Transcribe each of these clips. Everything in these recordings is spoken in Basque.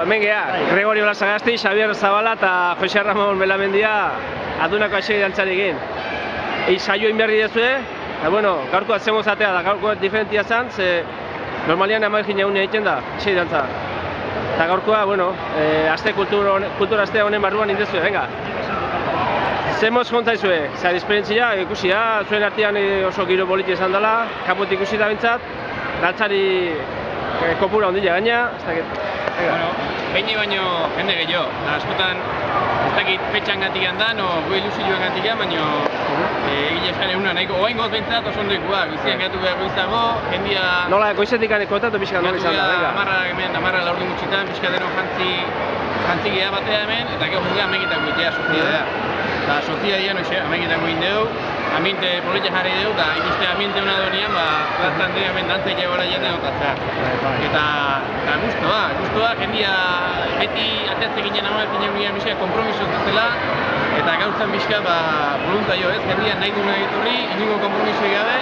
hemen geha, Gregorio Lasagasti, Xabier Zabala eta Jose Ramon Belamendia adunako aixei dantzarikin. Saio inberri dezue, eta bueno, gaurko atzemo zatea da, gaurko diferentia zan, ze normalian amarekin egun egiten da, aixei dantza. Eta gaurkoa, bueno, kultura astea honen barruan indezue, venga. Zemoz jontaizue, zer esperientzia, ikusia, zuen artean oso giro politi izan dela, kaput ikusi da bintzat, dantzari kopura ondila gaina, ez dakit. Bueno, behin baino jende gehiago, askotan ez dakit petxan gantikan da, no gu ilusioen gantikan, baino egile esan eguna nahiko, oain goz bentsat oso ondoikoa, bizien gatu behar goizago, jendia... Nola, goizetik kontatu pixka nola izan da, venga. Amarra laurdin gutxitan, pixka deno jantzi geha batea hemen, eta gero jungea amekitako itea sozia da. Eta sozia dian, amekitako indeu, ambiente politia jarri dugu, eta ikuste ambiente hona donian, plazan dira hemen dantzei jabara jaten otatzea. Eta guztua, jendia beti ateatze ginen hau ezin egin bizka kompromiso zela, eta gauzan bizka voluntario ez, jendia nahi duen egiturri, inungo kompromiso gabe,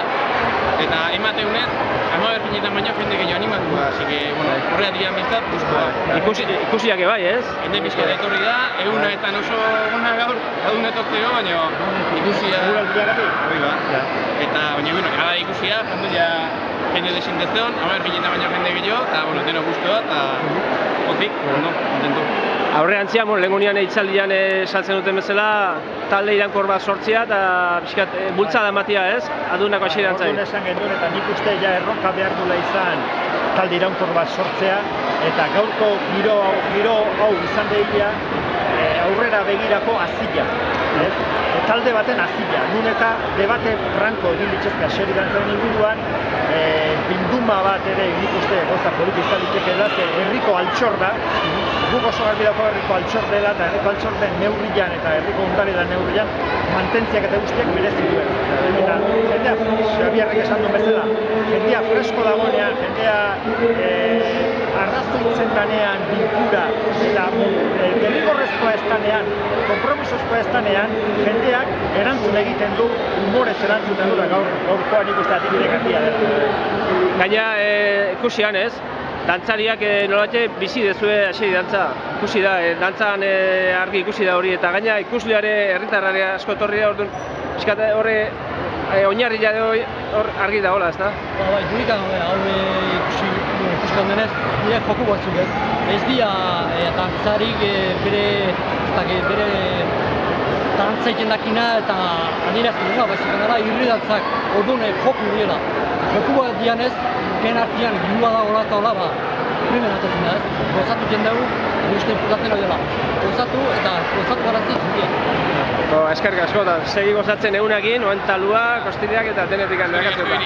eta emateunez, amaberkinetan baino jende gehiago animatua, así que, bueno, horrea dian bintzat, guztua. Ikusiak ebai, ez? Jende bizka da etorri da, eguna eta oso gona gaur, adun etokteo, baina ikusia... Hori ba. Eta, baina, bueno, gara ikusia, janduia jende desintezion, amaberkinetan baino jende gehiago, eta, bueno, deno guztua, eta... Otik, bueno, kontento. Aurreantzian, lehengunian eitzaldian saltzen duten bezala, talde irankor bat sortzea eta bultzada ematia, ez? Adunako aixei dantzai. Orduan esan genuen eta nik uste ja erronka behar dula izan talde irankor bat sortzea, eta gaurko giro hau izan behia aurrera begirako azila. Talde baten azila, nun eta debate franko egin ditzezka xeri dantzaren inguruan, bilduma bat ere nik uste goza politizta liteke da, herriko altxor da, guk oso garbi dago herriko altxor dela, eta herriko altxor den neurrian eta herriko ondare da neurrian mantentziak eta guztiak merezi duen. Eta jendea, Xabierrek esan duen bezala, jendea fresko dagoenean, jendea arrazoitzen danean, bilkura, eta derrigorrezkoa ez danean, kompromisozkoa ez danean, jendeak erantzun egiten du, humorez erantzuten du da gaurkoa nik uste adibidek handia dela. Gaina, ikusian ez, dantzariak nolate bizi dezue hasi dantza. Ikusi da, dantzan argi ikusi da hori, eta gaina ikusleare herritarrare asko etorri da, orduan, pixkat horre oinarri jade hor argi da hola, ez da? Bai, durikan hau ikusten denez, nire joku batzuk ez dira dantzarik bere dantzaiten dakina eta adierazten duna, baizik gara irri dantzak, orduan joku direla. Joku bat dianez, gen artian gilua da hola eta hola, primen atatzen da ez, gozatu jendegu, uste imputatzen hori dela. Gozatu eta gozatu garatzen zindien. Eskerrik asko, eta segi gozatzen egunekin, oen talua, kostideak eta denetik handakatzen da.